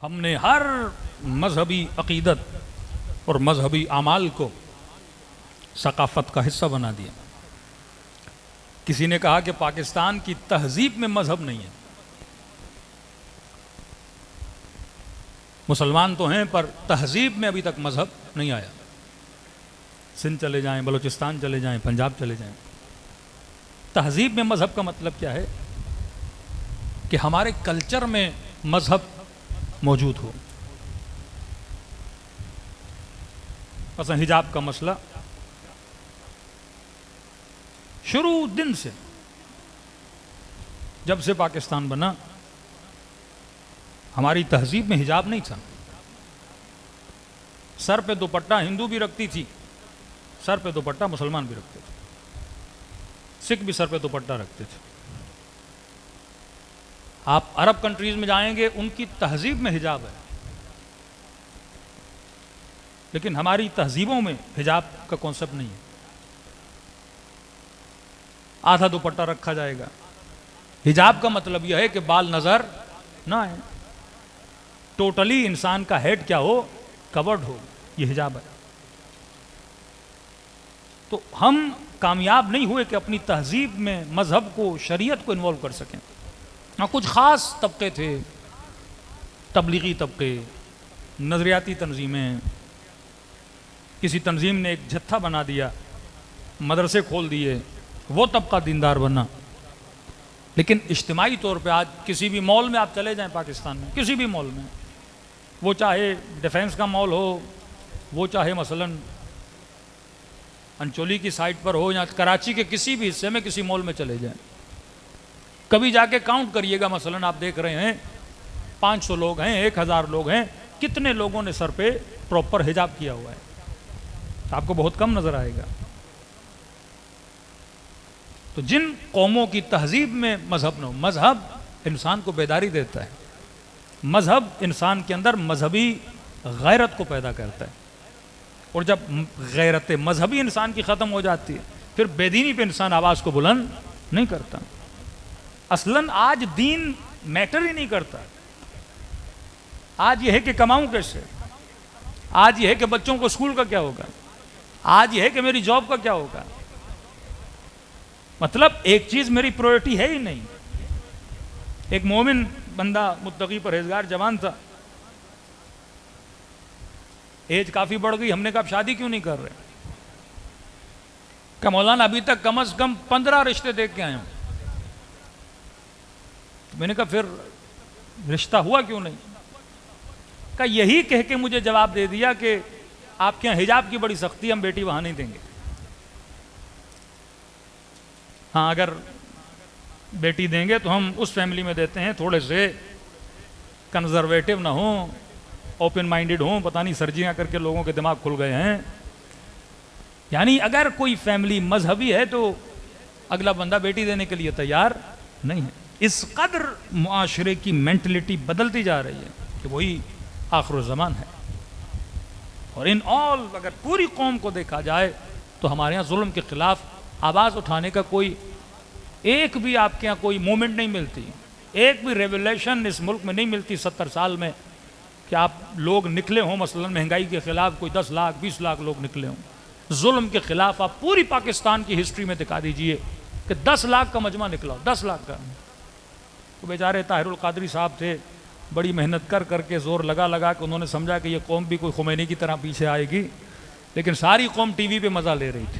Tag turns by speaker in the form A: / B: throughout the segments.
A: ہم نے ہر مذہبی عقیدت اور مذہبی اعمال کو ثقافت کا حصہ بنا دیا۔ کسی نے کہا کہ پاکستان کی تہذیب میں مذہب نہیں ہے۔ مسلمان تو ہیں پر تہذیب میں ابھی تک مذہب نہیں آیا۔ سندھ چلے جائیں، بلوچستان چلے جائیں، پنجاب چلے جائیں، تہذیب میں مذہب کا مطلب کیا ہے؟ کہ ہمارے کلچر میں مذہب موجود ہو۔ مثلا حجاب کا مسئلہ شروع دن سے، جب سے پاکستان بنا، ہماری تہذیب میں حجاب نہیں تھا۔ سر پہ دوپٹہ ہندو بھی رکھتی تھی، سر پہ دوپٹہ مسلمان بھی رکھتے تھے، سکھ بھی سر پہ دوپٹہ رکھتے تھے۔ آپ عرب کنٹریز میں جائیں گے، ان کی تہذیب میں حجاب ہے، لیکن ہماری تہذیبوں میں حجاب کا کانسیپٹ نہیں ہے۔ آدھا دوپٹہ رکھا جائے گا۔ حجاب کا مطلب یہ ہے کہ بال نظر نہ آئے، ٹوٹلی انسان کا ہیڈ کیا ہو، کورڈ ہو، یہ حجاب ہے۔ تو ہم کامیاب نہیں ہوئے کہ اپنی تہذیب میں مذہب کو، شریعت کو انوالو کر سکیں۔ ہاں، کچھ خاص طبقے تھے، تبلیغی طبقے، نظریاتی تنظیمیں، کسی تنظیم نے ایک جتھا بنا دیا، مدرسے کھول دیے، وہ طبقہ دیندار بنا۔ لیکن اجتماعی طور پہ آج کسی بھی مال میں آپ چلے جائیں پاکستان میں، کسی بھی مال میں، وہ چاہے ڈیفینس کا مال ہو، وہ چاہے مثلا انچولی کی سائٹ پر ہو، یا کراچی کے کسی بھی حصے میں کسی مال میں چلے جائیں، کبھی جا کے کاؤنٹ کریے گا۔ مثلا آپ دیکھ رہے ہیں 500 لوگ ہیں، 1000 لوگ ہیں، کتنے لوگوں نے سر پہ پراپر حجاب کیا ہوا ہے؟ آپ کو بہت کم نظر آئے گا۔ تو جن قوموں کی تہذیب میں مذہب نہ ہو، مذہب انسان کو بیداری دیتا ہے، مذہب انسان کے اندر مذہبی غیرت کو پیدا کرتا ہے، اور جب غیرت مذہبی انسان کی ختم ہو جاتی ہے، پھر بے دینی پہ انسان آواز کو بلند نہیں کرتا۔ اصلاً آج دین میٹر ہی نہیں کرتا۔ آج یہ ہے کہ کماؤں کیسے، آج یہ ہے کہ بچوں کو اسکول کا کیا ہوگا، آج یہ ہے کہ میری جاب کا کیا ہوگا۔ مطلب ایک چیز میری پرائیورٹی ہے ہی نہیں۔ ایک مومن بندہ، متقی پرہیزگار جوان تھا، ایج کافی بڑھ گئی، ہم نے کہا اب شادی کیوں نہیں کر رہے؟ کہ مولانا ابھی تک کم از کم 15 رشتے دیکھ کے آئے ہوں۔ میں نے کہا پھر رشتہ ہوا کیوں نہیں؟ کہ یہی کہہ کے مجھے جواب دے دیا کہ آپ کے یہاں حجاب کی بڑی سختی، ہم بیٹی وہاں نہیں دیں گے۔ ہاں، اگر بیٹی دیں گے تو ہم اس فیملی میں دیتے ہیں تھوڑے سے کنزرویٹو نہ ہوں، اوپن مائنڈڈ ہوں، پتہ نہیں سرجیاں کر کے لوگوں کے دماغ کھل گئے ہیں۔ یعنی اگر کوئی فیملی مذہبی ہے تو اگلا بندہ بیٹی دینے کے لیے تیار نہیں ہے۔ اس قدر معاشرے کی مینٹلٹی بدلتی جا رہی ہے کہ وہی آخر الزمان ہے۔ اور ان آل اگر پوری قوم کو دیکھا جائے تو ہمارے ہاں ظلم کے خلاف آواز اٹھانے کا کوئی ایک بھی آپ کے ہاں کوئی مومنٹ نہیں ملتی، ایک بھی ریولیوشن اس ملک میں نہیں ملتی 70 سال میں کہ آپ لوگ نکلے ہوں۔ مثلا مہنگائی کے خلاف کوئی 10 لاکھ 20 لاکھ لوگ نکلے ہوں۔ ظلم کے خلاف آپ پوری پاکستان کی ہسٹری میں دکھا دیجئے کہ 10 لاکھ کا مجمع نکلا ہو، 10 لاکھ کا۔ تو بیچارے طاہر القادری صاحب تھے، بڑی محنت کر کر کے زور لگا لگا کہ انہوں نے سمجھا کہ یہ قوم بھی کوئی خمینی کی طرح پیچھے آئے گی، لیکن ساری قوم ٹی وی پہ مزہ لے رہی تھی،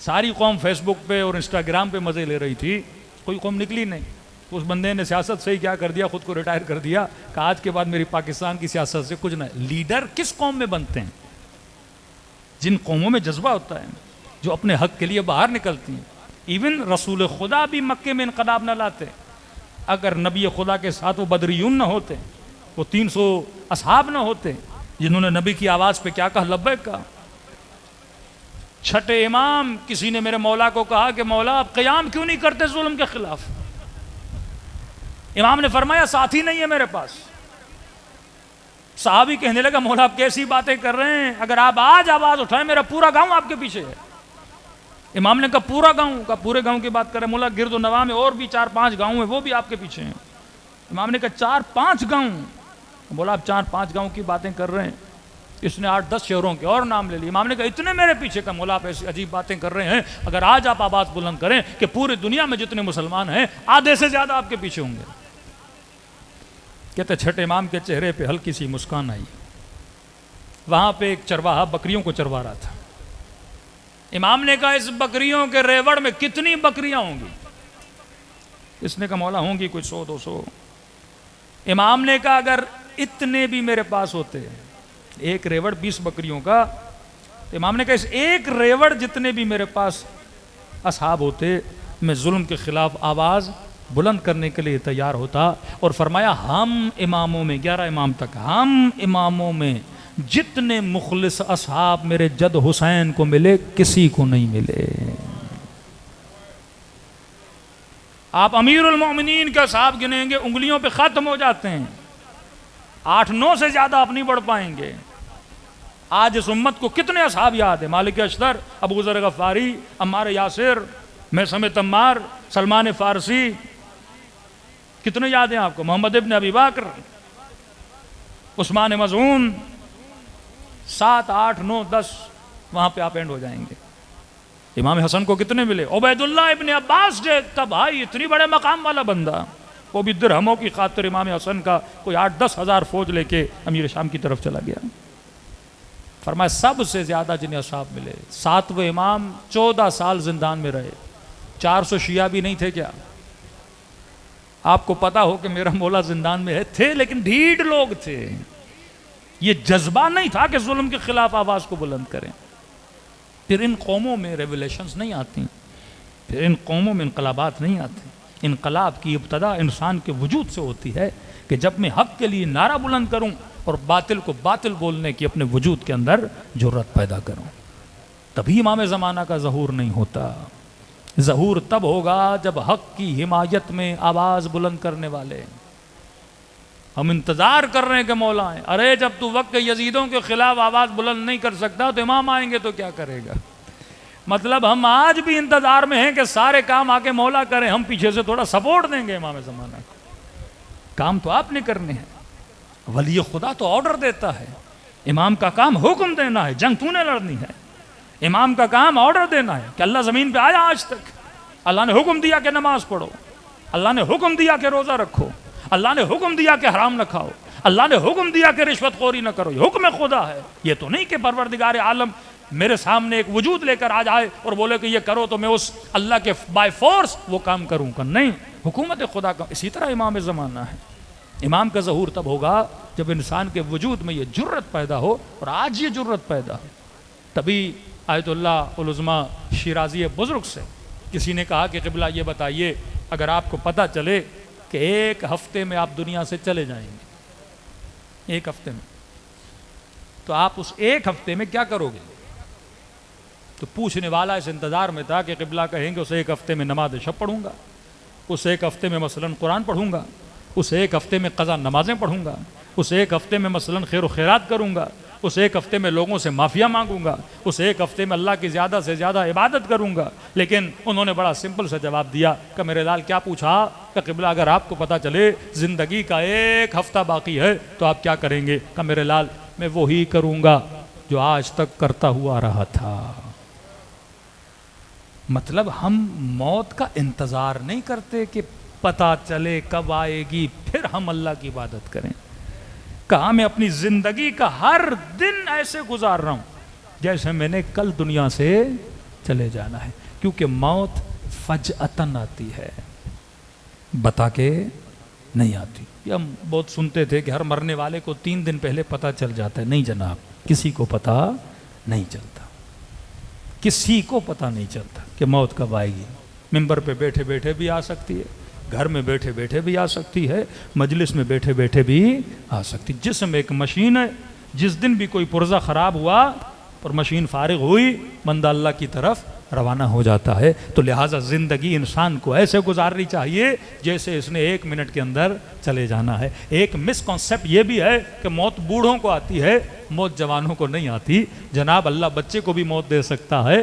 A: ساری قوم فیس بک پہ اور انسٹاگرام پہ مزے لے رہی تھی، کوئی قوم نکلی نہیں۔ اس بندے نے سیاست سے ہی کیا کر دیا، خود کو ریٹائر کر دیا کہ آج کے بعد میری پاکستان کی سیاست سے کچھ نہ۔ لیڈر کس قوم میں بنتے ہیں؟ جن قوموں میں جذبہ ہوتا ہے، جو اپنے حق کے لیے باہر نکلتی ہیں۔ ایون رسول خدا بھی مکے میں انقلاب نہ لاتے اگر نبی خدا کے ساتھ وہ بدریون نہ ہوتے، وہ 300 اصحاب نہ ہوتے جنہوں نے نبی کی آواز پہ کیا کہا، لبیک کہا۔ چھٹے امام کسی نے میرے مولا کو کہا کہ مولا آپ قیام کیوں نہیں کرتے ظلم کے خلاف؟ امام نے فرمایا ساتھی نہیں ہے میرے پاس۔ صحابی کہنے لگا مولا آپ کیسی باتیں کر رہے ہیں، اگر آپ آج آواز اٹھائیں میرا پورا گاؤں آپ کے پیچھے ہے۔ امام نے کہا پورا گاؤں کا، پورے گاؤں کی بات کریں مولا، گرد و نواح میں اور بھی 4-5 گاؤں ہیں، وہ بھی آپ کے پیچھے ہیں۔ امام نے کہا 4-5 گاؤں؟ بولا آپ 4-5 گاؤں کی باتیں کر رہے ہیں، اس نے 8-10 شہروں کے اور نام لے لیے۔ امام نے کہا اتنے میرے پیچھے کا، مولا آپ ایسی عجیب باتیں کر رہے ہیں، اگر آج آپ آواز بلند کریں کہ پوری دنیا میں جتنے مسلمان ہیں آدھے سے زیادہ آپ کے پیچھے ہوں گے۔ کہتے چھٹے امام کے چہرے پہ ہلکی سی مسکان آئی۔ وہاں پہ ایک چرواہا بکریوں کو چروا رہا تھا۔ امام نے کہا اس بکریوں کے ریوڑ میں کتنی بکریاں ہوں گی؟ اس نے کہا مولا ہوں گی کچھ 100-200۔ امام نے کہا اگر اتنے بھی میرے پاس ہوتے، ایک ریوڑ 20 بکریوں کا، تو امام نے کہا اس ایک ریوڑ جتنے بھی میرے پاس اصحاب ہوتے، میں ظلم کے خلاف آواز بلند کرنے کے لیے تیار ہوتا۔ اور فرمایا ہم اماموں میں، 11 امام تک، ہم اماموں میں جتنے مخلص اصحاب میرے جد حسین کو ملے کسی کو نہیں ملے۔ آپ امیر المومنین کے اصحاب گنیں گے انگلیوں پہ ختم ہو جاتے ہیں، 8-9 سے زیادہ آپ نہیں بڑھ پائیں گے۔ آج اس امت کو کتنے اصحاب یاد ہیں؟ مالک اشتر، ابو ذر غفاری، عمار یاسر، میثم تمار، سلمان فارسی، کتنے یاد ہیں آپ کو؟ محمد ابن ابی بکر، عثمان مظعون، 7, 8, 9, 10 وہاں پہ آپ اینڈ ہو جائیں گے۔ امام حسن کو کتنے ملے؟ عبیداللہ ابن عباس کا بھائی، اتنی بڑے مقام والا بندہ، وہ بھی درہموں کی خاطر امام حسن کا کوئی 8-10 ہزار فوج لے کے امیر شام کی طرف چلا گیا۔ فرمایا سب سے زیادہ جنہیں اصحاب ملے، 7ویں امام 14 سال زندان میں رہے۔ 400 شیعہ بھی نہیں تھے کیا؟ آپ کو پتا ہو کہ میرا مولا زندان میں ہے، تھے لیکن ڈھیٹ لوگ تھے۔ یہ جذبہ نہیں تھا کہ ظلم کے خلاف آواز کو بلند کریں۔ پھر ان قوموں میں ریولیشنز نہیں آتی، پھر ان قوموں میں انقلابات نہیں آتے۔ انقلاب کی ابتدا انسان کے وجود سے ہوتی ہے کہ جب میں حق کے لیے نعرہ بلند کروں اور باطل کو باطل بولنے کی اپنے وجود کے اندر جرأت پیدا کروں، تبھی امام زمانہ کا ظہور نہیں ہوتا۔ ظہور تب ہوگا جب حق کی حمایت میں آواز بلند کرنے والے۔ ہم انتظار کر رہے ہیں کہ مولا آئیں، ارے جب تو وقت یزیدوں کے خلاف آواز بلند نہیں کر سکتا تو امام آئیں گے تو کیا کرے گا؟ مطلب ہم آج بھی انتظار میں ہیں کہ سارے کام آ کے مولا کریں، ہم پیچھے سے تھوڑا سپورٹ دیں گے امام زمانہ کو۔ کام تو آپ نے کرنے ہیں، ولی خدا تو آرڈر دیتا ہے، امام کا کام حکم دینا ہے، جنگ تو نے لڑنی ہے۔ امام کا کام آرڈر دینا ہے کہ اللہ زمین پہ آیا آج تک، اللہ نے حکم دیا کہ نماز پڑھو، اللہ نے حکم دیا کہ روزہ رکھو، اللہ نے حکم دیا کہ حرام نہ کھاؤ، اللہ نے حکم دیا کہ رشوت خوری نہ کرو۔ یہ حکم خدا ہے، یہ تو نہیں کہ پروردگار عالم میرے سامنے ایک وجود لے کر آ جائے اور بولے کہ یہ کرو تو میں اس اللہ کے بائی فورس وہ کام کروں گا۔ نہیں، حکومت خدا کا۔ اسی طرح امام زمانہ ہے۔ امام کا ظہور تب ہوگا جب انسان کے وجود میں یہ جرت پیدا ہو، اور آج یہ جرت پیدا ہو۔ تبھی آیت اللہ العظمیٰ شیرازی بزرگ سے کسی نے کہا کہ قبلہ یہ بتائیے، اگر آپ کو پتہ چلے کہ 1 ہفتے میں آپ دنیا سے چلے جائیں گے، 1 ہفتے میں، تو آپ اس 1 ہفتے میں کیا کرو گے؟ تو پوچھنے والا اس انتظار میں تھا کہ قبلہ کہیں گے اس 1 ہفتے میں نماز شب پڑھوں گا، اس 1 ہفتے میں مثلاً قرآن پڑھوں گا، اس 1 ہفتے میں قضا نمازیں پڑھوں گا، اس 1 ہفتے میں مثلاً خیر و خیرات کروں گا، اس 1 ہفتے میں لوگوں سے معافیا مانگوں گا، اس 1 ہفتے میں اللہ کی زیادہ سے زیادہ عبادت کروں گا۔ لیکن انہوں نے بڑا سمپل سا جواب دیا کہ میرے لال کیا پوچھا کہ قبلہ اگر آپ کو پتہ چلے زندگی کا 1 ہفتہ باقی ہے تو آپ کیا کریں گے؟ کہ میرے لال میں وہی کروں گا جو آج تک کرتا ہوا رہا تھا۔ مطلب ہم موت کا انتظار نہیں کرتے کہ پتہ چلے کب آئے گی پھر ہم اللہ کی عبادت کریں۔ کہا میں اپنی زندگی کا ہر دن ایسے گزار رہا ہوں جیسے میں نے کل دنیا سے چلے جانا ہے، کیونکہ موت فجأتاً آتی ہے، بتا کے نہیں آتی۔ یہ ہم بہت سنتے تھے کہ ہر مرنے والے کو 3 دن پہلے پتہ چل جاتا ہے۔ نہیں جناب، کسی کو پتہ نہیں چلتا، کسی کو پتہ نہیں چلتا کہ موت کب آئے گی۔ ممبر پہ بیٹھے بیٹھے بھی آ سکتی ہے، گھر میں بیٹھے بیٹھے بھی آ سکتی ہے، مجلس میں بیٹھے بیٹھے بھی آ سکتی۔ جسم ایک مشین ہے، جس دن بھی کوئی پرزہ خراب ہوا اور مشین فارغ ہوئی، بندہ اللہ کی طرف روانہ ہو جاتا ہے۔ تو لہٰذا زندگی انسان کو ایسے گزارنی چاہیے جیسے اس نے 1 منٹ کے اندر چلے جانا ہے۔ ایک مس کانسیپٹ یہ بھی ہے کہ موت بوڑھوں کو آتی ہے، موت جوانوں کو نہیں آتی۔ جناب اللہ بچے کو بھی موت دے سکتا ہے،